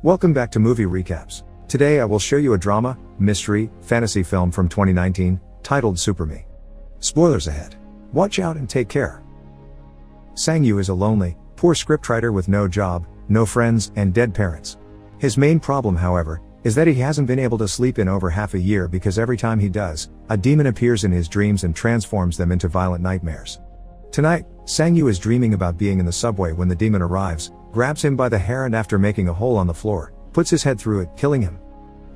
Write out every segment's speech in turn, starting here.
Welcome back to Movie Recaps. Today I will show you a drama, mystery, fantasy film from 2019, titled Super Me. Spoilers ahead. Watch out and take care. Sang-Yu is a lonely, poor scriptwriter with no job, no friends, and dead parents. His main problem, however, is that he hasn't been able to sleep in over half a year because every time he does, a demon appears in his dreams and transforms them into violent nightmares. Tonight, Sang-Yu is dreaming about being in the subway when the demon arrives, grabs him by the hair and after making a hole on the floor, puts his head through it, killing him.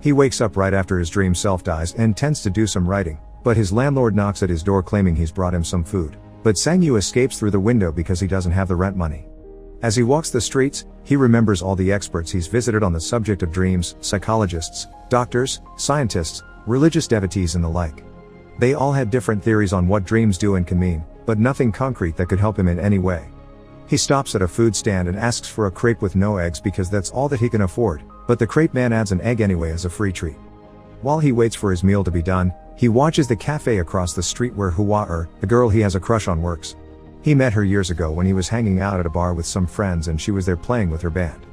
He wakes up right after his dream self dies and intends to do some writing, but his landlord knocks at his door claiming he's brought him some food. But Sang-Yu escapes through the window because he doesn't have the rent money. As he walks the streets, he remembers all the experts he's visited on the subject of dreams, psychologists, doctors, scientists, religious devotees and the like. They all had different theories on what dreams do and can mean, but nothing concrete that could help him in any way. He stops at a food stand and asks for a crepe with no eggs because that's all that he can afford, but the crepe man adds an egg anyway as a free treat. While he waits for his meal to be done, he watches the cafe across the street where Hua, the girl he has a crush on, works. He met her years ago when he was hanging out at a bar with some friends and she was there playing with her band.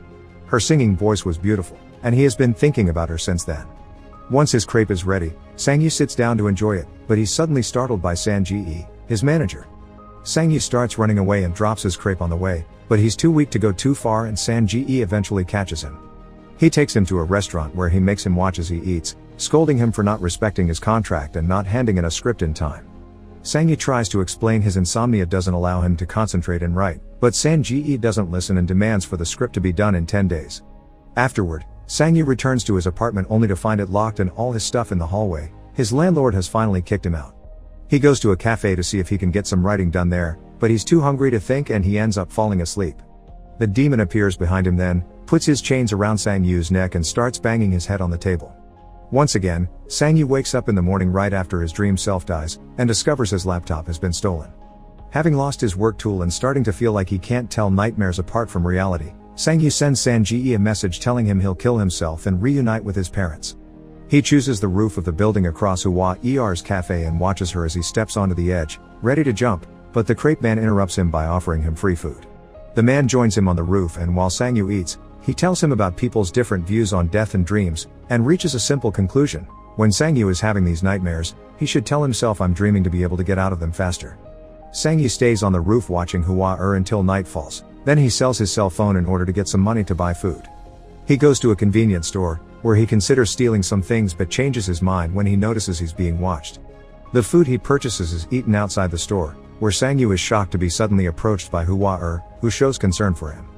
Her singing voice was beautiful, and he has been thinking about her since then. Once his crepe is ready, Sang-Yu sits down to enjoy it, but he's suddenly startled by San-Ji, his manager. Sang-Yu starts running away and drops his crepe on the way, but he's too weak to go too far and San-Ji eventually catches him. He takes him to a restaurant where he makes him watch as he eats, scolding him for not respecting his contract and not handing in a script in time. Sang-Yu tries to explain his insomnia doesn't allow him to concentrate and write, but San-Ji doesn't listen and demands for the script to be done in 10 days. Afterward, Sang-Yu returns to his apartment only to find it locked and all his stuff in the hallway. His landlord has finally kicked him out. He goes to a cafe to see if he can get some writing done there, but he's too hungry to think and he ends up falling asleep. The demon appears behind him then, puts his chains around Sang-Yu's neck and starts banging his head on the table. Once again, Sang-Yu wakes up in the morning right after his dream self dies, and discovers his laptop has been stolen. Having lost his work tool and starting to feel like he can't tell nightmares apart from reality, Sang-Yu sends San-Ji a message telling him he'll kill himself and reunite with his parents. He chooses the roof of the building across Hua-er's cafe and watches her as he steps onto the edge, ready to jump, but the crepe man interrupts him by offering him free food. The man joins him on the roof and while Sang-Yu eats, he tells him about people's different views on death and dreams, and reaches a simple conclusion. When Sang-Yu is having these nightmares, he should tell himself I'm dreaming to be able to get out of them faster. Sang-Yu stays on the roof watching Hua until night falls, then he sells his cell phone in order to get some money to buy food. He goes to a convenience store, where he considers stealing some things but changes his mind when he notices he's being watched. The food he purchases is eaten outside the store, where Sang-Yu is shocked to be suddenly approached by Hua, who shows concern for him.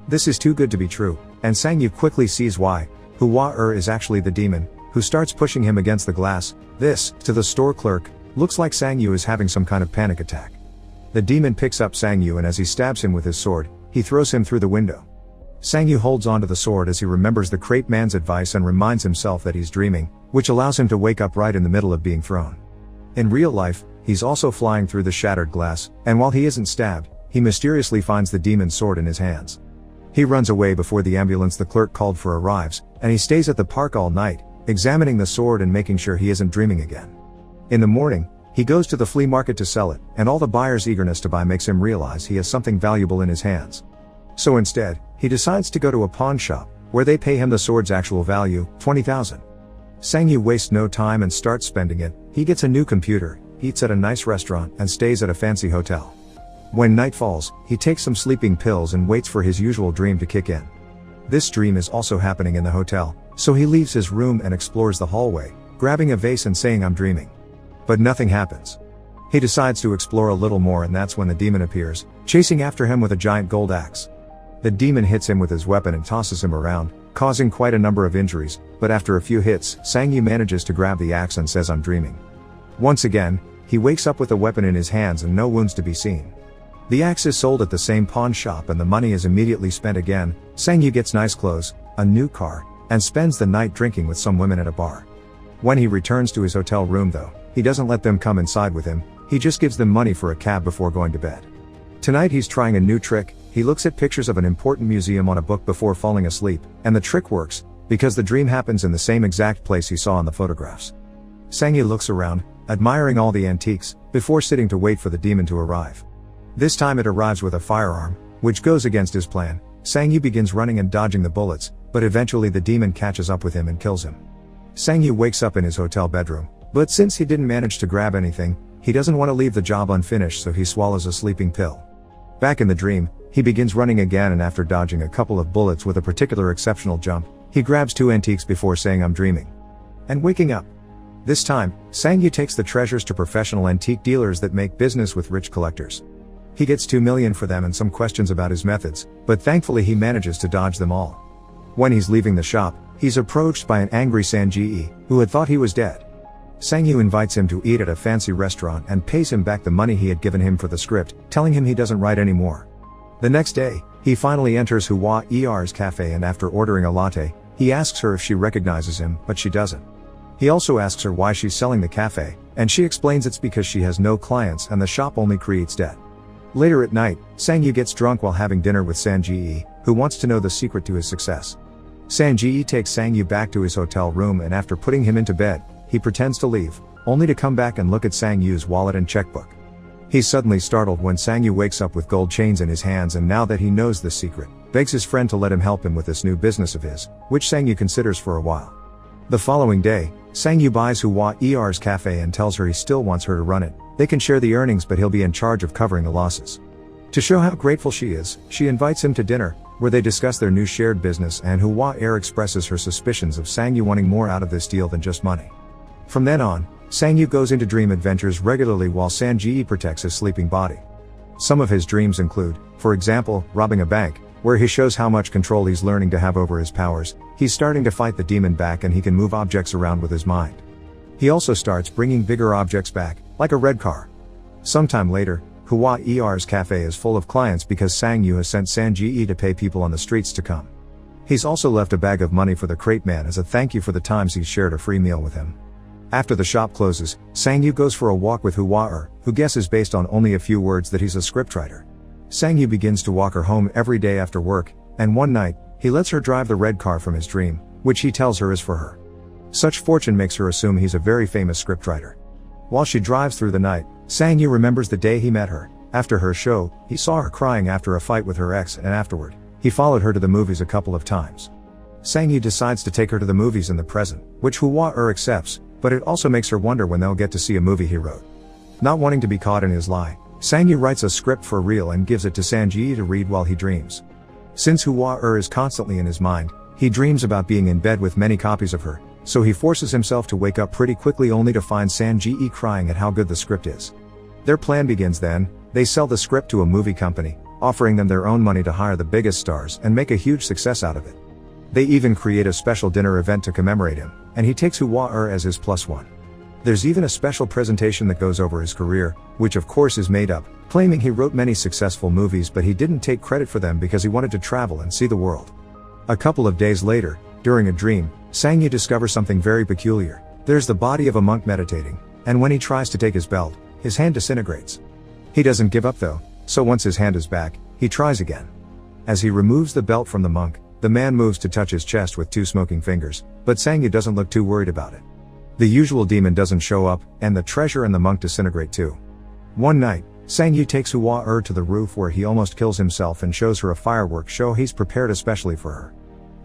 This is too good to be true, and Sang-Yu quickly sees why. Hua is actually the demon, who starts pushing him against the glass. This, to the store clerk, looks like Sang-Yu is having some kind of panic attack. The demon picks up Sang-Yu and as he stabs him with his sword, he throws him through the window. Sang-Yu holds onto the sword as he remembers the crepe man's advice and reminds himself that he's dreaming, which allows him to wake up right in the middle of being thrown. In real life, he's also flying through the shattered glass, and while he isn't stabbed, he mysteriously finds the demon's sword in his hands. He runs away before the ambulance the clerk called for arrives, and he stays at the park all night, examining the sword and making sure he isn't dreaming again. In the morning, he goes to the flea market to sell it, and all the buyers' eagerness to buy makes him realize he has something valuable in his hands. So instead, he decides to go to a pawn shop, where they pay him the sword's actual value, 20,000. Sang-Yu wastes no time and starts spending it. He gets a new computer, eats at a nice restaurant, and stays at a fancy hotel. When night falls, he takes some sleeping pills and waits for his usual dream to kick in. This dream is also happening in the hotel, so he leaves his room and explores the hallway, grabbing a vase and saying I'm dreaming. But nothing happens. He decides to explore a little more and that's when the demon appears, chasing after him with a giant gold axe. The demon hits him with his weapon and tosses him around, causing quite a number of injuries, but after a few hits, Sang-Yu manages to grab the axe and says I'm dreaming. Once again, he wakes up with the weapon in his hands and no wounds to be seen. The axe is sold at the same pawn shop and the money is immediately spent again. Sang-Yu gets nice clothes, a new car, and spends the night drinking with some women at a bar. When he returns to his hotel room though, he doesn't let them come inside with him, he just gives them money for a cab before going to bed. Tonight he's trying a new trick. He looks at pictures of an important museum on a book before falling asleep, and the trick works, because the dream happens in the same exact place he saw in the photographs. Sang-Yu looks around, admiring all the antiques, before sitting to wait for the demon to arrive. This time it arrives with a firearm, which goes against his plan, Sang-yu begins running and dodging the bullets, but eventually the demon catches up with him and kills him. Sang-yu wakes up in his hotel bedroom, but since he didn't manage to grab anything, he doesn't want to leave the job unfinished, so he swallows a sleeping pill. Back in the dream, he begins running again, and after dodging a couple of bullets with a particular exceptional jump, he grabs 2 antiques before saying "I'm dreaming" and waking up. This time, Sang-yu takes the treasures to professional antique dealers that make business with rich collectors. He gets 2 million for them and some questions about his methods, but thankfully he manages to dodge them all. When he's leaving the shop, he's approached by an angry Sang-ji, who had thought he was dead. Sang-yu invites him to eat at a fancy restaurant and pays him back the money he had given him for the script, telling him he doesn't write anymore. The next day, he finally enters Hua Er's cafe, and after ordering a latte, he asks her if she recognizes him, but she doesn't. He also asks her why she's selling the cafe, and she explains it's because she has no clients and the shop only creates debt. Later at night, Sang-yu gets drunk while having dinner with Sang-ji, who wants to know the secret to his success. Sang-ji takes Sang-yu back to his hotel room, and after putting him into bed, he pretends to leave, only to come back and look at Sang-yu's wallet and checkbook. He's suddenly startled when Sang-yu wakes up with gold chains in his hands, and now that he knows the secret, begs his friend to let him help him with this new business of his, which Sang-yu considers for a while. The following day, Sang-yu buys Hua Er's cafe and tells her he still wants her to run it. They can share the earnings, but he'll be in charge of covering the losses. To show how grateful she is, she invites him to dinner, where they discuss their new shared business, and Hua expresses her suspicions of Sang-yu wanting more out of this deal than just money. From then on, Sang-yu goes into dream adventures regularly while Sang-ji protects his sleeping body. Some of his dreams include, for example, robbing a bank, where he shows how much control he's learning to have over his powers. He's starting to fight the demon back, and he can move objects around with his mind. He also starts bringing bigger objects back, like a red car. Sometime later, Hua Er's cafe is full of clients because Sang-yu has sent Sang-ji to pay people on the streets to come. He's also left a bag of money for the crate man as a thank you for the times he's shared a free meal with him. After the shop closes, Sang-yu goes for a walk with Hua, who guesses based on only a few words that he's a scriptwriter. Sang-yu begins to walk her home every day after work, and one night, he lets her drive the red car from his dream, which he tells her is for her. Such fortune makes her assume he's a very famous scriptwriter. While she drives through the night, Sang-yu remembers the day he met her. After her show, he saw her crying after a fight with her ex, and afterward, he followed her to the movies a couple of times. Sang-yu decides to take her to the movies in the present, which Hua accepts, but it also makes her wonder when they'll get to see a movie he wrote. Not wanting to be caught in his lie, Sang-yu writes a script for real and gives it to Sang-ji to read while he dreams. Since Hua is constantly in his mind, he dreams about being in bed with many copies of her, so he forces himself to wake up pretty quickly only to find Sang-ji crying at how good the script is. Their plan begins then. They sell the script to a movie company, offering them their own money to hire the biggest stars and make a huge success out of it. They even create a special dinner event to commemorate him, and he takes Hua as his +1. There's even a special presentation that goes over his career, which of course is made up, claiming he wrote many successful movies, but he didn't take credit for them because he wanted to travel and see the world. A couple of days later, during a dream, Sang-yu discovers something very peculiar. There's the body of a monk meditating, and when he tries to take his belt, his hand disintegrates. He doesn't give up though, so once his hand is back, he tries again. As he removes the belt from the monk, the man moves to touch his chest with 2 smoking fingers, but Sang-yu doesn't look too worried about it. The usual demon doesn't show up, and the treasure and the monk disintegrate too. One night, Sang-yu takes Hua to the roof where he almost kills himself and shows her a fireworks show he's prepared especially for her.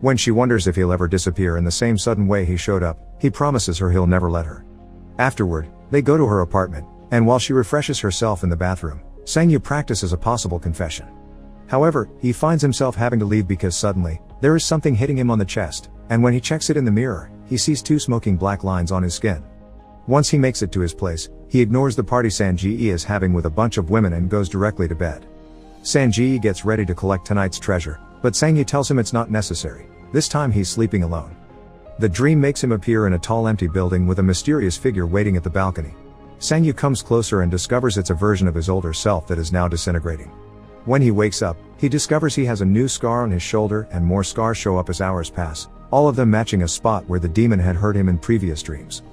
When she wonders if he'll ever disappear in the same sudden way he showed up, he promises her he'll never let her. Afterward, they go to her apartment, and while she refreshes herself in the bathroom, Sang-yu practices a possible confession. However, he finds himself having to leave because suddenly, there is something hitting him on the chest, and when he checks it in the mirror, he sees 2 smoking black lines on his skin. Once he makes it to his place, he ignores the party Sang-ji is having with a bunch of women and goes directly to bed. Sang-ji gets ready to collect tonight's treasure, but Sang-yu tells him it's not necessary. This time he's sleeping alone. The dream makes him appear in a tall empty building with a mysterious figure waiting at the balcony. Sang-yu comes closer and discovers it's a version of his older self that is now disintegrating. When he wakes up, he discovers he has a new scar on his shoulder, and more scars show up as hours pass, all of them matching a spot where the demon had hurt him in previous dreams.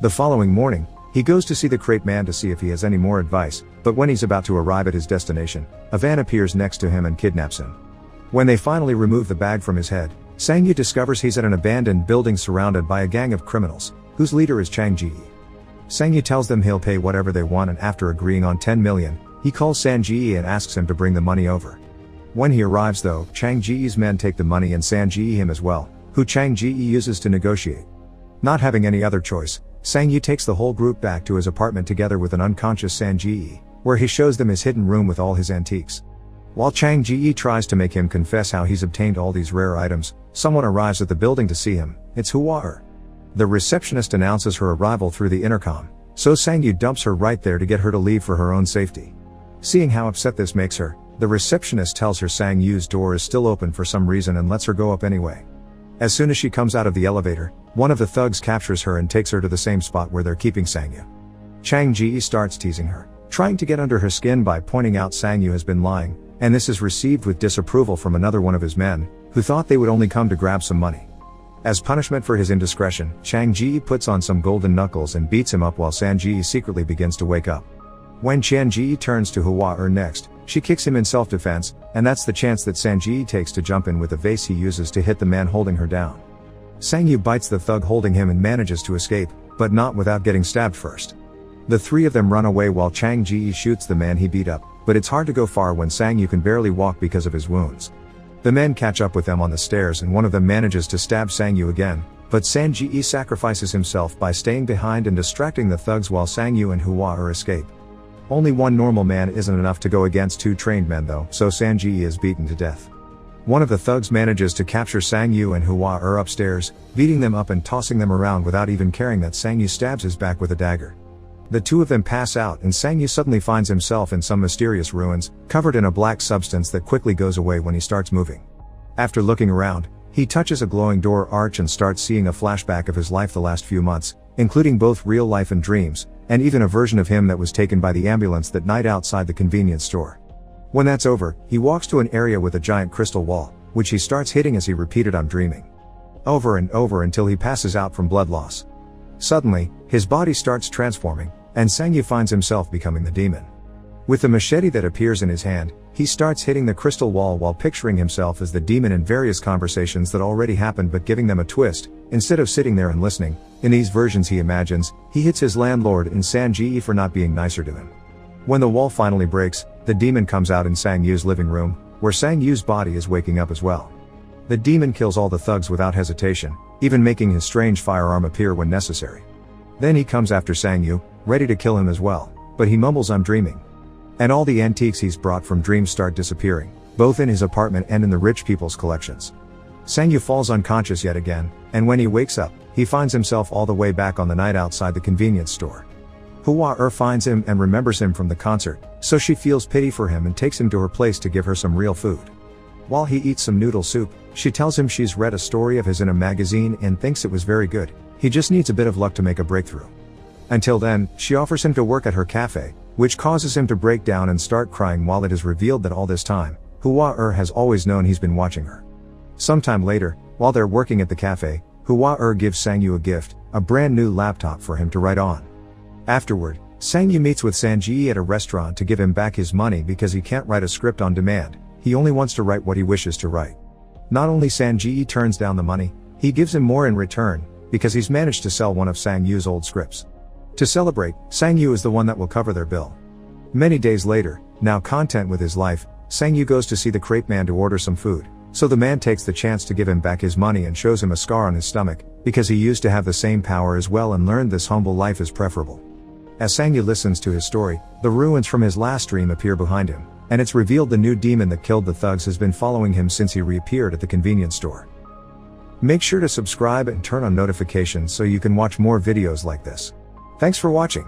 The following morning, he goes to see the crate man to see if he has any more advice, but when he's about to arrive at his destination, a van appears next to him and kidnaps him. When they finally remove the bag from his head, Sang-yu discovers he's at an abandoned building surrounded by a gang of criminals, whose leader is Chang-ji. Sang-yu tells them he'll pay whatever they want, and after agreeing on 10 million, he calls Sang-ji and asks him to bring the money over. When he arrives though, Chang Ji-e's men take the money and Sang Ji him as well, who Chang Ji uses to negotiate. Not having any other choice, Sang Yu takes the whole group back to his apartment together with an unconscious Sang Ji, where he shows them his hidden room with all his antiques. While Chang Ji tries to make him confess how he's obtained all these rare items, someone arrives at the building to see him. It's Hua. The receptionist announces her arrival through the intercom, so Sang Yu dumps her right there to get her to leave for her own safety. Seeing how upset this makes her, the receptionist tells her Sang Yu's door is still open for some reason and lets her go up anyway. As soon as she comes out of the elevator, one of the thugs captures her and takes her to the same spot where they're keeping Sang Yu. Chang Ji starts teasing her, trying to get under her skin by pointing out Sang Yu has been lying, and this is received with disapproval from another one of his men, who thought they would only come to grab some money. As punishment for his indiscretion, Chang Ji puts on some golden knuckles and beats him up while Sang Ji secretly begins to wake up. When Chang Ji turns to Hua next, she kicks him in self-defense, and that's the chance that Sang Ji takes to jump in with a vase he uses to hit the man holding her down. Sang Yu bites the thug holding him and manages to escape, but not without getting stabbed first. The three of them run away while Chang Ji shoots the man he beat up, but it's hard to go far when Sang Yu can barely walk because of his wounds. The men catch up with them on the stairs and one of them manages to stab Sang Yu again, but Sang Ji sacrifices himself by staying behind and distracting the thugs while Sang Yu and Hua escape. Only one normal man isn't enough to go against two trained men though, so Sang Ji is beaten to death. One of the thugs manages to capture Sang Yu and Hua upstairs, beating them up and tossing them around without even caring that Sang Yu stabs his back with a dagger. The two of them pass out and Sang Yu suddenly finds himself in some mysterious ruins, covered in a black substance that quickly goes away when he starts moving. After looking around, he touches a glowing door arch and starts seeing a flashback of his life the last few months, including both real life and dreams, and even a version of him that was taken by the ambulance that night outside the convenience store. When that's over, he walks to an area with a giant crystal wall, which he starts hitting as he repeated "I'm dreaming" over and over until he passes out from blood loss. Suddenly, his body starts transforming, and Sang Yu finds himself becoming the demon. With the machete that appears in his hand, he starts hitting the crystal wall while picturing himself as the demon in various conversations that already happened but giving them a twist. Instead of sitting there and listening, in these versions he imagines, he hits his landlord in Sang Ji for not being nicer to him. When the wall finally breaks, the demon comes out in Sang Yu's living room, where Sang Yu's body is waking up as well. The demon kills all the thugs without hesitation, even making his strange firearm appear when necessary. Then he comes after Sang Yu, ready to kill him as well, but he mumbles "I'm dreaming." And all the antiques he's brought from dreams start disappearing, both in his apartment and in the rich people's collections. Sang Yu falls unconscious yet again, and when he wakes up, he finds himself all the way back on the night outside the convenience store. Hua finds him and remembers him from the concert, so she feels pity for him and takes him to her place to give her some real food. While he eats some noodle soup, she tells him she's read a story of his in a magazine and thinks it was very good, he just needs a bit of luck to make a breakthrough. Until then, she offers him to work at her cafe, which causes him to break down and start crying while it is revealed that all this time, Hua has always known he's been watching her. Sometime later, while they're working at the cafe, Hua gives Sang Yu a gift, a brand new laptop for him to write on. Afterward, Sang Yu meets with Sang Ji at a restaurant to give him back his money because he can't write a script on demand, he only wants to write what he wishes to write. Not only Sang Ji turns down the money, he gives him more in return, because he's managed to sell one of Sang Yu's old scripts. To celebrate, Sang Yu is the one that will cover their bill. Many days later, now content with his life, Sang Yu goes to see the crepe man to order some food, so the man takes the chance to give him back his money and shows him a scar on his stomach, because he used to have the same power as well and learned this humble life is preferable. As Sang Yu listens to his story, the ruins from his last dream appear behind him, and it's revealed the new demon that killed the thugs has been following him since he reappeared at the convenience store. Make sure to subscribe and turn on notifications so you can watch more videos like this. Thanks for watching.